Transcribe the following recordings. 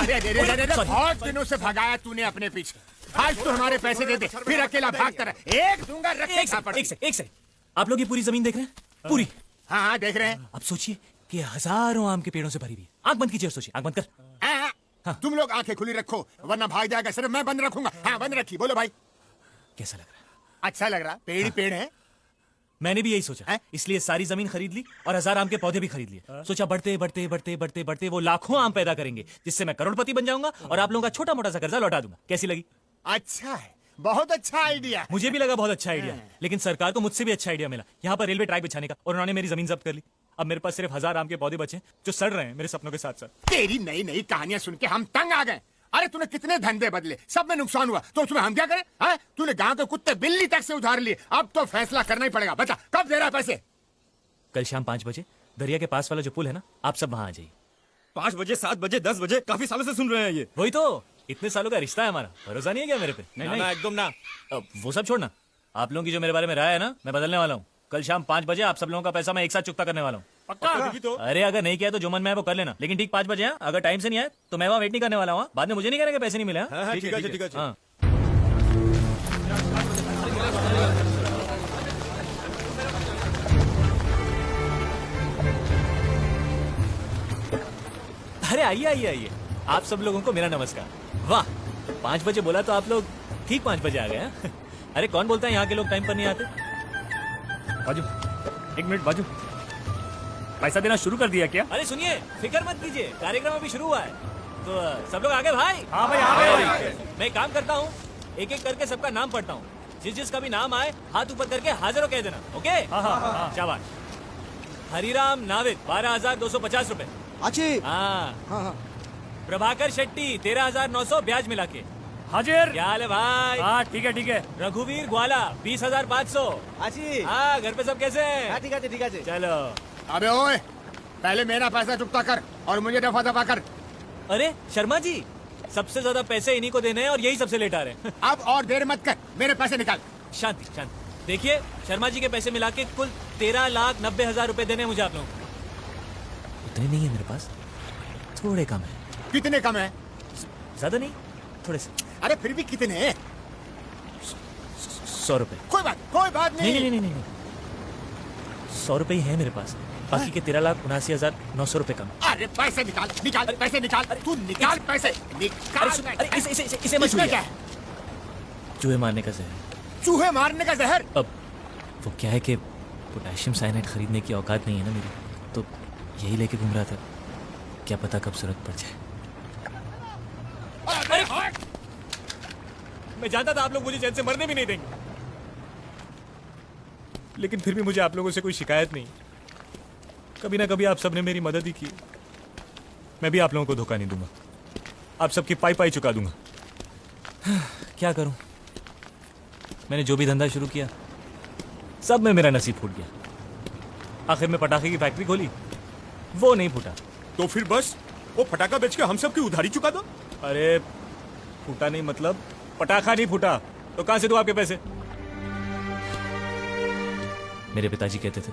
बहुत दिनों से भगाया तूने अपने पीछे, आज तू हमारे पैसे दे दे, फिर अकेला भागता रहे। एक दूंगा रखे एक सेकंड। आप लोग ये पूरी जमीन देख रहे हैं? पूरी? हाँ हाँ देख रहे हैं। अब सोचिए कि हजारों आम के पेड़ों से भरी हुई है। आंख बंद कीजिए और सोचिए, आंख बंद कर। हाँ। तुम लोग आंखें खुली रखो वरना भाग जाएगा, सिर्फ मैं बंद रखूंगा। हाँ बंद रखी। बोलो भाई कैसा लग रहा है? अच्छा लग रहा, पेड़ ही पेड़ है। मैंने भी यही सोचा, इसलिए सारी जमीन खरीद ली और 1000 आम के पौधे भी खरीद लिए। सोचा बढ़ते बढ़ते बढ़ते बढ़ते बढ़ते वो लाखों आम पैदा करेंगे, जिससे मैं करोड़पति बन जाऊंगा और आप लोगों का छोटा मोटा सा कर्जा लौटा दूंगा। कैसी लगी? अच्छा है, बहुत अच्छा आइडिया। मुझे भी लगा बहुत अच्छा आइडिया, लेकिन सरकार को मुझसे भी अच्छा आइडिया मिला यहाँ पर रेलवे ट्रैक बिछाने का, और उन्होंने मेरी जमीन जब्त कर ली। अब मेरे पास सिर्फ 1000 आम के पौधे बचे जो सड़ रहे हैं मेरे सपनों के साथ साथ। तेरी नई नई कहानियां सुन के हम तंग आ गए। अरे तूने कितने धंधे बदले, सब में नुकसान हुआ, तो उसमें हम क्या करें? हाँ? तूने गांव के कुत्ते बिल्ली तक से उधार लिए, अब तो फैसला करना ही पड़ेगा। बता कब दे रहा है पैसे? कल शाम 5 बजे दरिया के पास वाला जो पुल है ना, आप सब वहां आ जाइए। 5 बजे, 7 बजे, 10 बजे, काफी सालों से सुन रहे हैं ये। वही तो, इतने सालों का रिश्ता है हमारा, भरोसा नहीं है क्या मेरे पे? नहीं एकदम ना। अब वो सब छोड़ना, आप लोगों की जो मेरे बारे में राय है ना, मैं बदलने वाला हूँ। कल शाम 5 बजे आप सब लोगों का पैसा मैं एक साथ चुकता करने वाला हूँ। पक्का? तो अरे अगर नहीं किया तो जो मन में है वो कर लेना, लेकिन ठीक 5 बजे है। अगर टाइम से नहीं आए तो मैं वहाँ वेट नहीं करने वाला हूँ। बाद में मुझे नहीं कहना कि पैसे नहीं मिले। ठीक है। हाँ। अरे आइए आइए आइए, आप सब लोगों को मेरा नमस्कार। वाह, 5 बजे बोला तो आप लोग ठीक 5 बजे आ गए हैं। अरे कौन बोलता है यहाँ के लोग टाइम पर नहीं आते? बाजू, 1 मिनट बाजू, पैसा देना शुरू कर दिया क्या? अरे सुनिए, फिक्र मत कीजिए, कार्यक्रम अभी शुरू हुआ है। तो सब लोग आ गए भाई? हाँ भाई आ गए। मैं काम करता हूँ, एक एक करके सबका नाम पढ़ता हूँ। जिसका भी नाम आए हाथ ऊपर करके हाजिर कह देना। ओके? हाँ। शाबाश। हरिराम नाविद 12,250 रुपए। हाँ। प्रभाकर शेट्टी 13,900 ब्याज मिला के। हाजिर। क्या हाल है भाई? हाँ ठीक है। रघुवीर ग्वाला 20,500। हाँ, घर पे सब कैसे हैं? ठीक है। चलो। अबे ओए, पहले मेरा पैसा चुकता कर और मुझे दफा दफा कर। अरे शर्मा जी, सबसे ज्यादा पैसे इन्हीं को देने हैं और यही सबसे लेट आ रहे हैं। अब और देर मत कर, मेरे पैसे निकाल। शांति। देखिए, शर्मा जी के पैसे मिला के कुल 13,90,000 रुपए देने हैं मुझे आप लोगों को। उतने नहीं है मेरे पास, थोड़े कम है। कितने कम है? ज्यादा नहीं, थोड़े से। अरे फिर भी कितने? 100 रुपए। कोई बात नहीं। नहीं, 100 रुपए ही है मेरे पास, बाकी के 13,79,900 रुपए कम। अरे पैसे निकाल, पैसे निकाल। तू निकाल पैसे, निकाल। अरे इसे मत इसमें क्या है? चूहे मारने का जहर। चूहे मारने का जहर? अब वो क्या है कि पोटेशियम साइनाइड खरीदने की औकात नहीं है ना मेरी, तो यही लेके घूम रहा था। क्या पता कब जरूरत पड़ जाए। मैं जानता था आप लोग मुझे चैन से मरने भी नहीं देंगे, लेकिन फिर भी मुझे आप लोगों से कोई शिकायत नहीं। कभी ना कभी आप सबने मेरी मदद ही की, मैं भी आप लोगों को धोखा नहीं दूंगा। आप सबकी पाई चुका दूंगा। क्या करूं, मैंने जो भी धंधा शुरू किया सब में मेरा नसीब फूट गया। आखिर में पटाखे की फैक्ट्री खोली, वो नहीं फूटा। तो फिर बस वो फटाका बेच के हम सब की उधारी चुका दो। अरे फूटा नहीं मतलब पटाखा नहीं फूटा, तो कहां से दूं आपके पैसे? मेरे पिताजी कहते थे,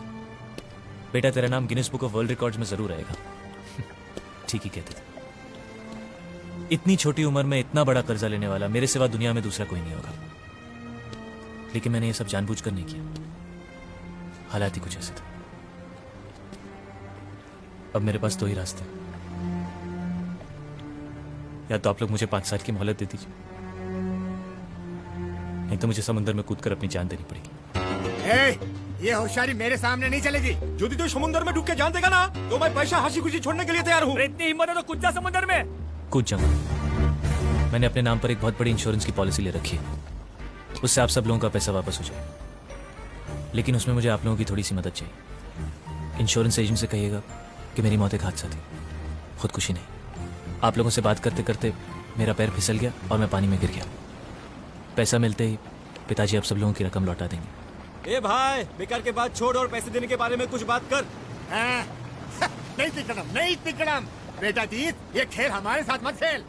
बेटा तेरा नाम Guinness book of world records में जरूर आएगा। ठीक ही कहते थे। इतनी छोटी उम्र में इतना बड़ा कर्जा लेने वाला मेरे सिवा दुनिया में दूसरा कोई नहीं होगा। लेकिन मैंने ये सब जानबूझकर नहीं किया, हालात ही कुछ ऐसे थे। अब मेरे पास 2 ही रास्ते, या तो आप लोग मुझे 5 साल की मोहलत दे दीजिए, नहीं तो मुझे समुद्र में कूदकर अपनी जान देनी पड़ेगी। ये होशियारी मेरे सामने नहीं चलेगी। यदि तो समुद्र में डूब के जान देगा ना, तो मैं पैसा हंसी खुशी छोड़ने के लिए तैयार हूँ। इतनी हिम्मत है तो कूद जा समुद्र में। कूद जाऊंगा। मैंने अपने नाम पर एक बहुत बड़ी इंश्योरेंस की पॉलिसी ले रखी है, उससे आप सब लोगों का पैसा वापस हो जाए। लेकिन उसमें मुझे आप लोगों की थोड़ी सी मदद चाहिए। इंश्योरेंस एजेंट से कहिएगा कि मेरी मौत एक हादसा थी, खुदकुशी नहीं। आप लोगों से बात करते करते मेरा पैर फिसल गया और मैं पानी में गिर गया। पैसा मिलते ही पिताजी आप सब लोगों की रकम लौटा देंगे। ए भाई, बेकार के बात छोड़ और पैसे देने के बारे में कुछ बात कर। नहीं तिकड़म बेटा जीत, ये खेल हमारे साथ मत खेल।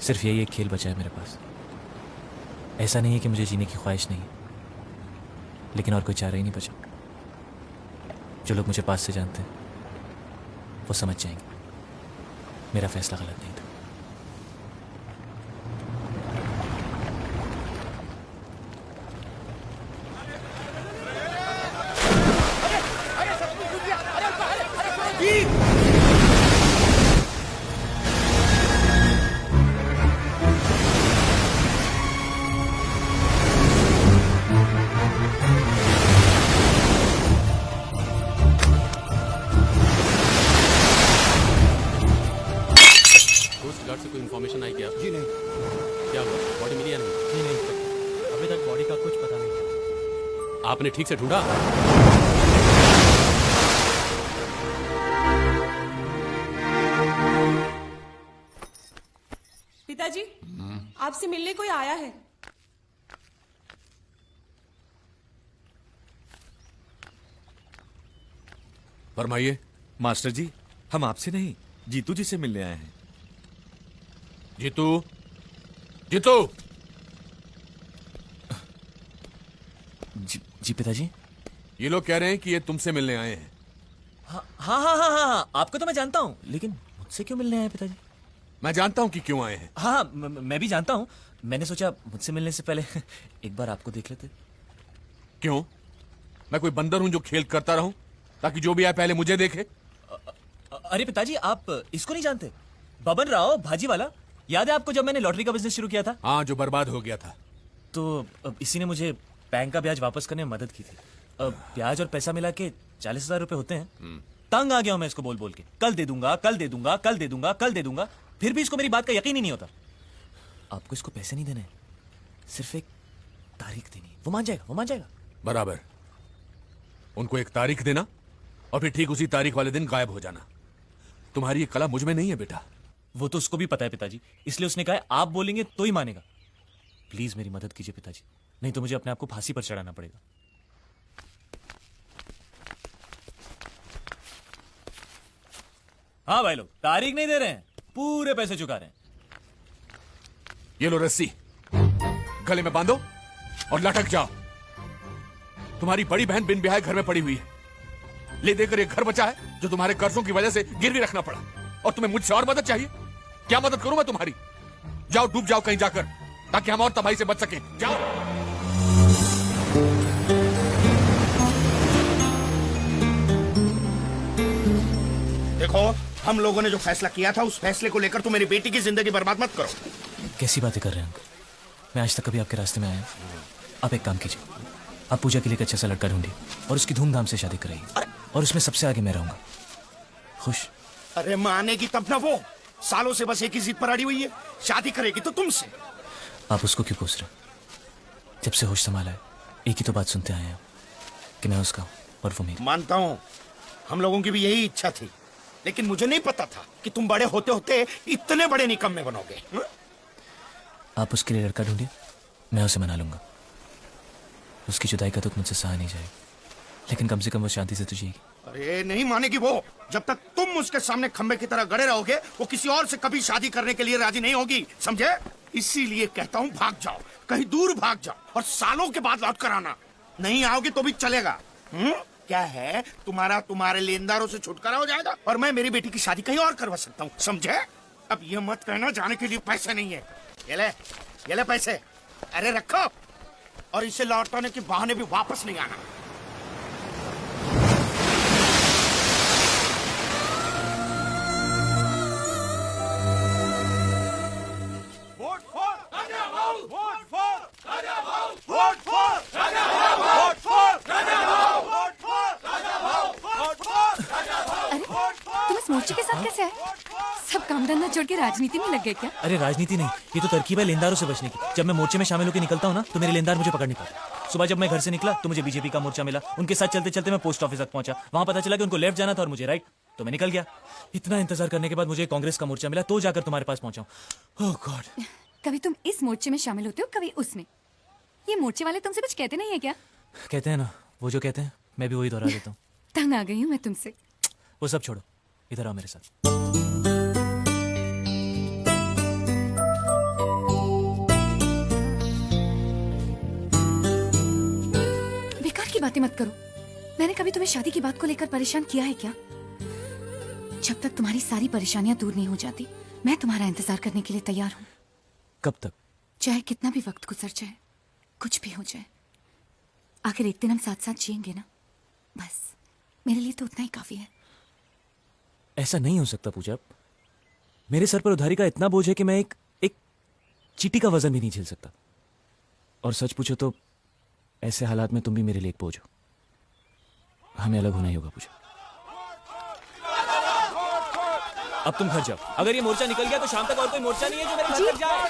सिर्फ यही एक खेल बचा है मेरे पास। ऐसा नहीं है कि मुझे जीने की ख्वाहिश नहीं है, लेकिन और कोई चारा ही नहीं बचा। जो लोग मुझे पास से जानते हैं वो समझ जाएंगे मेरा फैसला गलत नहीं था। कोस्ट गार्ड से कोई इन्फॉर्मेशन आई क्या? जी नहीं क्या हुआ? बॉडी मिली या नहीं? जी नहीं इंस्पेक्टर, अभी तक बॉडी का कुछ पता नहीं। आपने ठीक से ढूंढा? पिताजी, आपसे मिलने कोई आया है। फरमाइए। मास्टर जी, हम आपसे नहीं जीतू जी से मिलने आए हैं। जीतू, जीतू, जी पिताजी। ये लोग कह रहे हैं कि ये तुमसे मिलने आए हैं। हाँ हाँ हाँ हाँ हाँ, आपको तो मैं जानता हूँ, लेकिन मुझसे क्यों मिलने आए पिताजी? मैं जानता हूं कि क्यों आए हैं। हाँ मैं भी जानता हूँ। मैंने सोचा मुझसे मिलने से पहले एक बार आपको देख लेते। क्यों? मैं कोई बंदर हूं जो खेल करता रहूं ताकि जो भी आए पहले मुझे देखे? अरे पिताजी, आप इसको नहीं जानते? बबन राव भाजी वाला, याद है आपको जब मैंने लॉटरी का बिजनेस शुरू किया था? हाँ, जो बर्बाद हो गया था। तो अब इसी ने मुझे बैंक का ब्याज वापस करने में मदद की थी। अब ब्याज और पैसा मिला के 40,000 रुपए होते हैं। तंग आ गया हूं मैं इसको बोल बोल के, कल दे दूंगा, कल दे दूंगा, कल दे दूंगा, कल दे दूंगा। फिर भी इसको मेरी बात का यकीन ही नहीं होता। आपको इसको पैसे नहीं देने, सिर्फ एक तारीख देनी है। वो मान जाएगा, वो मान जाएगा। बराबर। उनको एक तारीख देना और फिर ठीक उसी तारीख वाले दिन गायब हो जाना। तुम्हारी ये कला मुझ में नहीं है बेटा। वो तो उसको भी पता है पिताजी, इसलिए उसने कहा आप बोलेंगे तो ही मानेगा। प्लीज मेरी मदद कीजिए पिताजी, नहीं तो मुझे अपने आप को फांसी पर चढ़ाना पड़ेगा। हाँ भाई लोग, तारीख नहीं दे रहे हैं, पूरे पैसे चुका रहे हैं। ये लो रस्सी, गले में बांधो और लटक जाओ। तुम्हारी बड़ी बहन बिन ब्याह घर में पड़ी हुई है। ले देकर एक घर बचा है जो तुम्हारे कर्जों की वजह से गिरवी रखना पड़ा, और तुम्हें मुझसे और मदद चाहिए? क्या मदद करूं मैं तुम्हारी? जाओ, डूब जाओ कहीं जाकर, ताकि हम और तबाही से बच सकें। जाओ। देखो, हम लोगों ने जो फैसला किया था उस फैसले को लेकर तुम मेरी बेटी की जिंदगी बर्बाद मत करो। कैसी बातें कर रहे हैं अंकल? मैं आज तक कभी आपके रास्ते में आया हूं? आप एक काम कीजिए, आप पूजा के लिए एक अच्छा सा लड़का ढूंढिए और उसकी धूमधाम से शादी कराइए, और उसमें सबसे आगे मैं रहूंगा। खुश? अरे मानेगी तब ना वो, सालों से बस एक ही जिद पर अड़ी हुई है, शादी करेगी तो तुमसे। आप उसको क्यों कोस रहे? जब से होश संभाला है एक ही तो बात सुनते आए हैं कि मैं उसका हूं और वो मेरी। मानता हूं, हम लोगों की भी यही इच्छा थी, लेकिन मुझे नहीं पता था कि तुम बड़े होते होते इतने बड़े निकम्मे बनोगे। आप उसके लिए लड़का ढूंढिए, मैं उसे मना लूंगा। उसकी जुदाई का दुख मुझसे सहा नहीं जाएगा, लेकिन कम से कम वो शांति से तो जिएगी। अरे नहीं मानेगी वो, जब तक तुम उसके सामने खंबे की तरह गड़े रहोगे वो किसी और से कभी शादी करने के लिए राजी नहीं होगी, समझे? इसीलिए कहता हूँ भाग जाओ, कहीं दूर भाग जाओ, और सालों के बाद लौट कर आना। नहीं आओगे तो भी चलेगा। क्या है, तुम्हारे लेनदारों से छुटकारा हो जाएगा और मैं मेरी बेटी की शादी कहीं और करवा सकता हूँ, समझे? अब ये मत कहना जाने के लिए पैसे नहीं है। ये ले पैसे, अरे रखो, और इसे लौटाने के बहाने भी वापस नहीं आना। तुम इस मोर्चे के साथ कैसे आए? सब काम धंधा छोड़ के राजनीति में लग गए क्या? अरे राजनीति नहीं, ये तो तरकीब है लेनदारों से बचने की। जब मैं मोर्चे में शामिल होकर निकलता हूँ ना, तो मेरे लेनदार मुझे पकड़ नहीं पाते। सुबह जब मैं घर से निकला तो मुझे बीजेपी का मोर्चा मिला, उनके साथ चलते चलते मैं पोस्ट ऑफिस तक पहुंचा। वहां पता चला कि उनको लेफ्ट जाना था और मुझे राइट, तो मैं निकल गया। इतना इंतजार करने के बाद मुझे कांग्रेस का मोर्चा मिला, तो जाकर तुम्हारे पास पहुंचा हूं। ओह गॉड। कभी तुम इस मोर्चे में शामिल होते हो, कभी उसमें। ये मोर्चे वाले तुमसे कुछ कहते नहीं है क्या? कहते हैं ना, वो जो कहते हैं मैं भी वही दोहरा देता हूँ। तंग आ गई हूँ मैं तुमसे। वो सब छोड़ो, इधर आओ मेरे साथ। बेकार की बातें मत करो। मैंने कभी तुम्हें शादी की बात को लेकर परेशान किया है क्या? जब तक तुम्हारी सारी परेशानियां दूर नहीं हो जाती, मैं तुम्हारा इंतजार करने के लिए तैयार हूँ। कब तक? चाहे कितना भी वक्त गुजर जाए, कुछ भी हो जाए, आखिर एक दिन हम साथ साथ जिएंगे ना, बस मेरे लिए तो उतना ही काफी है। ऐसा नहीं हो सकता पूजा। मेरे सर पर उधारी का इतना बोझ है कि मैं एक चींटी का वजन भी नहीं झेल सकता। और सच पूछो तो ऐसे हालात में तुम भी मेरे लिए एक बोझ हो। हमें अलग होना ही होगा पूजा। अब तुम घर जाओ। अगर ये मोर्चा निकल गया तो शाम तक और कोई मोर्चा नहीं है जो मेरे घर तक जाए।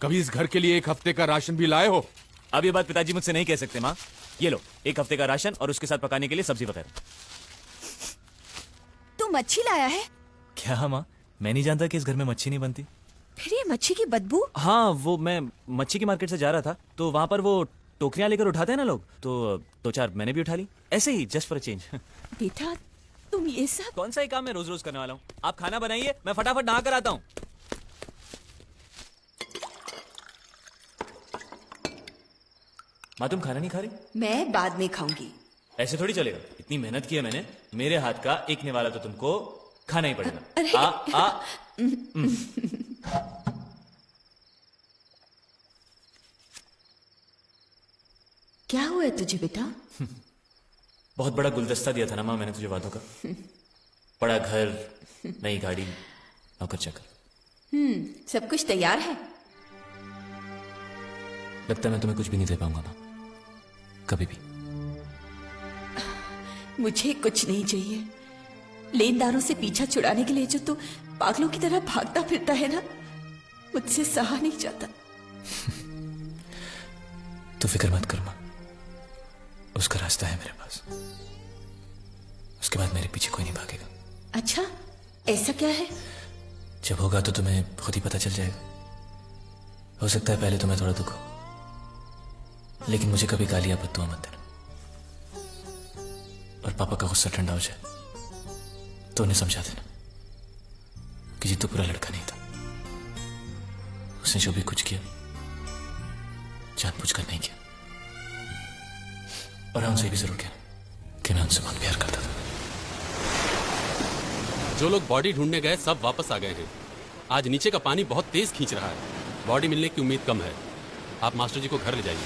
कभी इस घर के लिए एक हफ्ते का राशन भी लाए हो? अब ये बात पिताजी मुझसे नहीं कह सकते माँ। ये लो, एक हफ्ते का राशन और उसके साथ पकाने के लिए सब्जी वगैरह। तू मच्छी लाया है? क्या माँ, मैं नहीं जानता कि इस घर में मच्छी नहीं बनती। फिर ये मच्छी की बदबू? हाँ, वो मैं मच्छी की मार्केट से जा रहा था तो वहां पर वो टोकरियां लेकर उठाते हैं ना लोग, तो दो चार मैंने भी उठा ली, ऐसे ही जस्ट फॉर अ चेंज। बेटा तुम ये सब कौन सा ही काम मैं रोज रोज करने वाला हूँ। आप खाना बनाइए, मैं फटाफट नहा कर आता हूँ। माँ तुम खाना नहीं खा रही? मैं बाद में खाऊंगी। ऐसे थोड़ी चलेगा, इतनी मेहनत की है मैंने। मेरे हाथ का एक निवाला तो तुमको खाना ही पड़ेगा। अरे। क्या हुआ तुझे बेटा? बहुत बड़ा गुलदस्ता दिया था ना माँ मैंने तुझे वादों का। बड़ा घर, नई गाड़ी, नौकर चाकर। सब कुछ तैयार है? लगता है मैं तुम्हें कुछ भी नहीं दे पाऊंगा माँ, कभी भी। मुझे कुछ नहीं चाहिए। लेनदारों से पीछा छुड़ाने के लिए जो तू पागलों की तरह भागता फिरता है ना, मुझसे सहा नहीं जाता। तो फिक्र मत कर माँ, उसका रास्ता है मेरे पास। उसके बाद मेरे पीछे कोई नहीं भागेगा। अच्छा, ऐसा क्या है? जब होगा तो तुम्हें खुद ही पता चल जाएगा। हो सकता है पहले तुम्हें थोड़ा दुख हो, लेकिन मुझे कभी गालियां बद्दुआ मत देना। और पापा का गुस्सा ठंडा हो जाए तो उन्हें समझा देना कि जीतू पूरा लड़का नहीं था। उसने जो भी कुछ किया जानबूझकर नहीं किया। और उनसे भी जरूर कहना कि मैं उनसे बहुत प्यार करता था। जो लोग बॉडी ढूंढने गए सब वापस आ गए हैं। आज नीचे का पानी बहुत तेज खींच रहा है। बॉडी मिलने की उम्मीद कम है। आप मास्टर जी को घर ले जाइए।